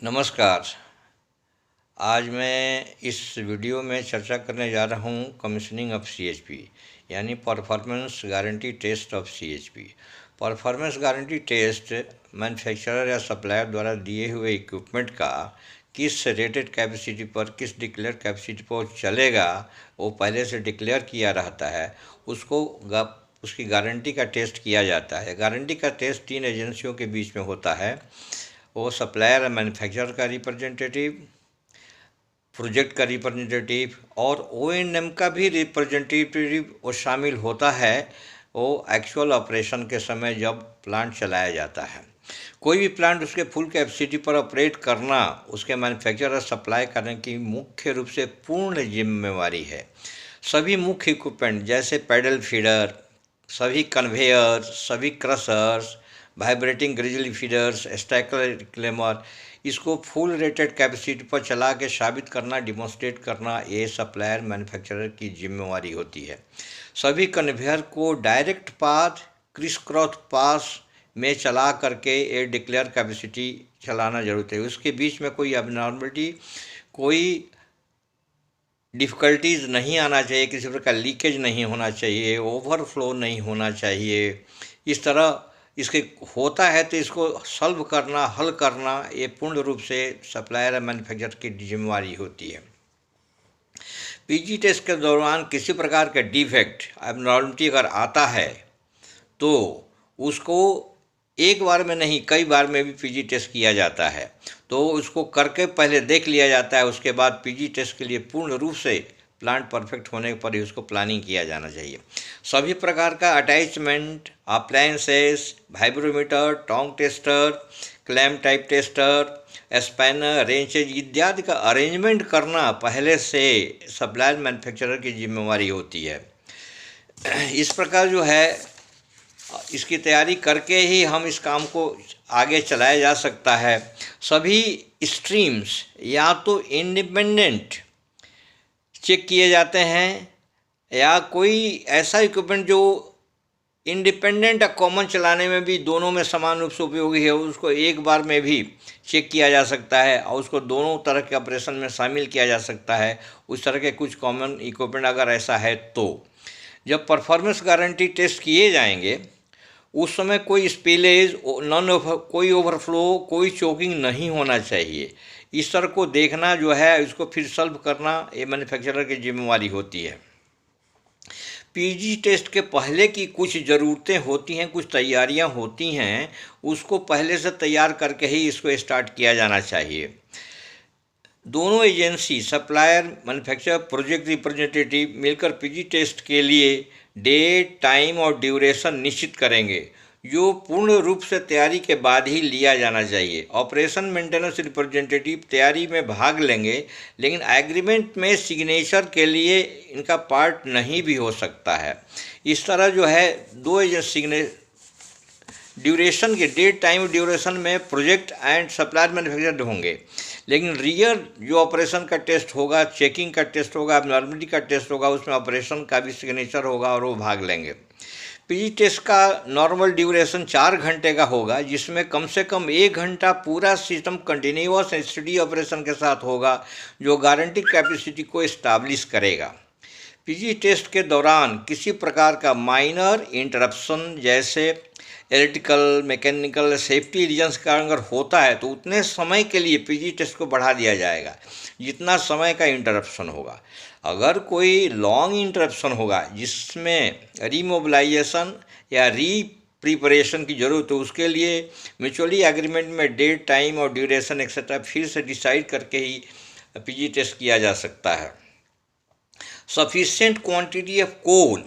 नमस्कार। आज मैं इस वीडियो में चर्चा करने जा रहा हूँ कमीशनिंग ऑफ सीएचपी यानी performance guarantee test of CHP. Performance guarantee test manufacturer या सप्लायर द्वारा दिए हुए इक्विपमेंट का किस रेटेड कैपेसिटी पर, किस डिक्लेयर कैपेसिटी पर चलेगा, वो पहले से डिक्लेयर किया रहता है। उसकी गारंटी का टेस्ट किया जाता है। गारंटी का टेस्ट 3 एजेंसियों के बीच में होता है। वो सप्लायर या मैन्युफैक्चरर का रिप्रेजेंटेटिव, प्रोजेक्ट का रिप्रेजेंटेटिव और ओएनएम का भी रिप्रेजेंटेटिव वो शामिल होता है। वो एक्चुअल ऑपरेशन के समय जब प्लांट चलाया जाता है। कोई भी प्लांट उसके फुल कैपेसिटी पर ऑपरेट करना उसके मैन्युफैक्चरर सप्लाई करने की मुख्य रूप से पूर्ण जिम्मेवारी है। सभी मुख्य इक्विपमेंट जैसे पैडल फीडर, सभी कन्वेयर, सभी crushers, vibrating grizzly feeders, stacker reclaimer, इसको फुल रेटेड कैपेसिटी पर चला के साबित करना, डिमॉन्स्ट्रेट करना, ये सप्लायर मैन्युफैक्चरर की जिम्मेवारी होती है। सभी कन्वेयर को डायरेक्ट पाथ, क्रिस क्रॉस पास में चला करके ये डिक्लेयर कैपेसिटी चलाना जरूरत है। उसके बीच में कोई अबनॉर्मलिटी, कोई डिफ़िकल्टीज़ नहीं आना चाहिए, किसी प्रकार लीकेज नहीं होना चाहिए, ओवरफ्लो नहीं होना चाहिए। इस तरह इसके होता है तो इसको सॉल्व करना, हल करना, ये पूर्ण रूप से सप्लायर या मैन्युफैक्चरर की जिम्मेवारी होती है। पीजी टेस्ट के दौरान किसी प्रकार का डिफेक्ट, एबनॉर्मलिटी अगर आता है तो उसको एक बार में नहीं, कई बार में भी पीजी टेस्ट किया जाता है। तो उसको करके पहले देख लिया जाता है, उसके बाद पीजी टेस्ट के लिए पूर्ण रूप से प्लांट परफेक्ट होने पर ही उसको प्लानिंग किया जाना चाहिए। सभी प्रकार का attachment, appliances, vibrometer, tong tester, clamp type tester, spanner, wrenches इत्यादि का अरेंजमेंट करना पहले से सप्लायर मैन्युफैक्चरर की जिम्मेवारी होती है। इस प्रकार जो है इसकी तैयारी करके ही हम इस काम को आगे चलाया जा सकता है। सभी स्ट्रीम्स या तो इंडिपेंडेंट चेक किए जाते हैं या कोई ऐसा इक्विपमेंट जो इंडिपेंडेंट या कॉमन चलाने में भी दोनों में समान रूप से उपयोगी है, उसको एक बार में भी चेक किया जा सकता है और उसको दोनों तरह के ऑपरेशन में शामिल किया जा सकता है। उस तरह के कुछ कॉमन इक्विपमेंट अगर ऐसा है तो जब परफॉर्मेंस गारंटी टेस्ट किए जाएंगे उस समय कोई स्पिलेज, कोई ओवरफ्लो, कोई चोकिंग नहीं होना चाहिए। इस तरह को देखना जो है, इसको फिर सॉल्व करना, ये मैन्युफैक्चरर की जिम्मेवारी होती है। पीजी टेस्ट के पहले की कुछ ज़रूरतें होती हैं, कुछ तैयारियां होती हैं, उसको पहले से तैयार करके ही इसको स्टार्ट किया जाना चाहिए। दोनों agency, supplier, manufacturer, project representative मिलकर पीजी टेस्ट के लिए डेट, टाइम और ड्यूरेशन निश्चित करेंगे, जो पूर्ण रूप से तैयारी के बाद ही लिया जाना चाहिए। ऑपरेशन मेंटेनेंस रिप्रेजेंटेटिव तैयारी में भाग लेंगे, लेकिन एग्रीमेंट में सिग्नेचर के लिए इनका पार्ट नहीं भी हो सकता है। इस तरह जो है दो एजेंसी ड्यूरेशन के डेट, टाइम, ड्यूरेशन में प्रोजेक्ट एंड सप्लायर मैन्युफैक्चरर होंगे, लेकिन रियर जो ऑपरेशन का टेस्ट होगा, चेकिंग का टेस्ट होगा, एबनॉर्मलिटी का टेस्ट होगा, उसमें ऑपरेशन का भी सिग्नेचर होगा और वो भाग लेंगे। पीजी टेस्ट का नॉर्मल ड्यूरेशन 4 घंटे का होगा, जिसमें कम से कम 1 घंटा पूरा सिस्टम कंटिन्यूअस स्टडी ऑपरेशन के साथ होगा, जो गारंटी कैपेसिटी को इस्टाब्लिश करेगा। पीजी टेस्ट के दौरान किसी प्रकार का माइनर इंटरप्शन जैसे इलेक्ट्रिकल, मैकेनिकल, सेफ्टी रीजन्स का अगर होता है तो उतने समय के लिए पीजी टेस्ट को बढ़ा दिया जाएगा जितना समय का इंटरप्शन होगा। अगर कोई लॉन्ग इंटरप्शन होगा जिसमें रीमोबिलाइजेशन या प्रिपरेशन की ज़रूरत हो, उसके लिए म्यूचुअली एग्रीमेंट में डेट, टाइम और ड्यूरेशन एक्सेट्रा फिर से डिसाइड करके ही पीजी टेस्ट किया जा सकता है। Sufficient quantity of coal,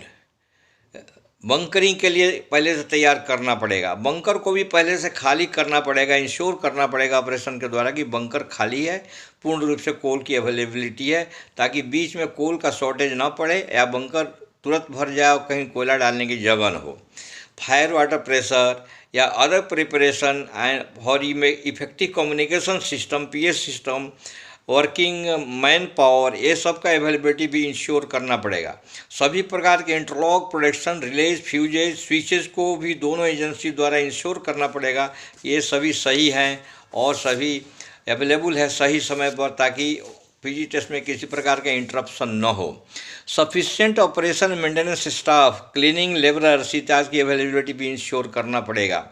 bunkering के लिए पहले से तैयार करना पड़ेगा। बंकर को भी पहले से खाली करना पड़ेगा, इंश्योर करना पड़ेगा ऑपरेशन के द्वारा कि बंकर खाली है, पूर्ण रूप से कोल की अवेलेबिलिटी है, ताकि बीच में कोल का शॉर्टेज ना पड़े या बंकर तुरंत भर जाए और कहीं कोयला डालने की जगह न हो। फायर वाटर प्रेशर या other preparation and for effective communication system, PS system, working man power, ये सब का अवेलेबिलिटी भी इंश्योर करना पड़ेगा। सभी प्रकार के interlock, production, release, fuses, switches को भी दोनों एजेंसी द्वारा इंश्योर करना पड़ेगा, ये सभी सही हैं और सभी अवेलेबल है सही समय पर, ताकि पीजी टेस्ट में किसी प्रकार का इंटरप्शन न हो। Sufficient operation maintenance staff, cleaning labourers इत्यादि की अवेलेबिलिटी भी इंश्योर करना पड़ेगा।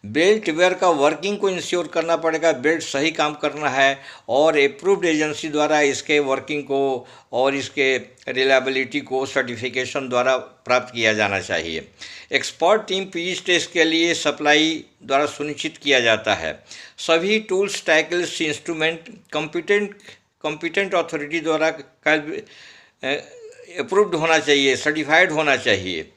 बेल्ट वेयर का वर्किंग को इंश्योर करना पड़ेगा, बेल्ट सही काम करना है और अप्रूव्ड एजेंसी द्वारा इसके वर्किंग को और इसके रिलायबिलिटी को सर्टिफिकेशन द्वारा प्राप्त किया जाना चाहिए। एक्सपर्ट टीम पीजी टेस्ट के लिए सप्लाई द्वारा सुनिश्चित किया जाता है। सभी tools, tackles, instrument competent authority द्वारा अप्रूव्ड होना चाहिए, सर्टिफाइड होना चाहिए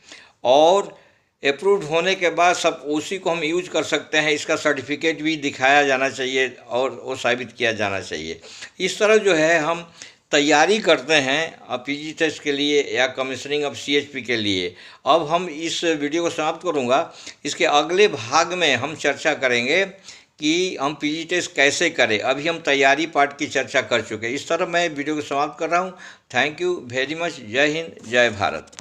और अप्रूव्ड होने के बाद सब उसी को हम यूज कर सकते हैं। इसका सर्टिफिकेट भी दिखाया जाना चाहिए और वो साबित किया जाना चाहिए। इस तरह जो है हम तैयारी करते हैं पीजी टेस्ट के लिए या कमीशनिंग ऑफ सीएचपी के लिए। अब हम इस वीडियो को समाप्त करूंगा। इसके अगले भाग में हम चर्चा करेंगे कि हम पीजी टेस्ट कैसे करें। अभी हम तैयारी पार्ट की चर्चा कर चुके हैं। इस तरह मैं वीडियो को समाप्त कर रहा हूँ। Thank you very much. जय हिंद, जय भारत।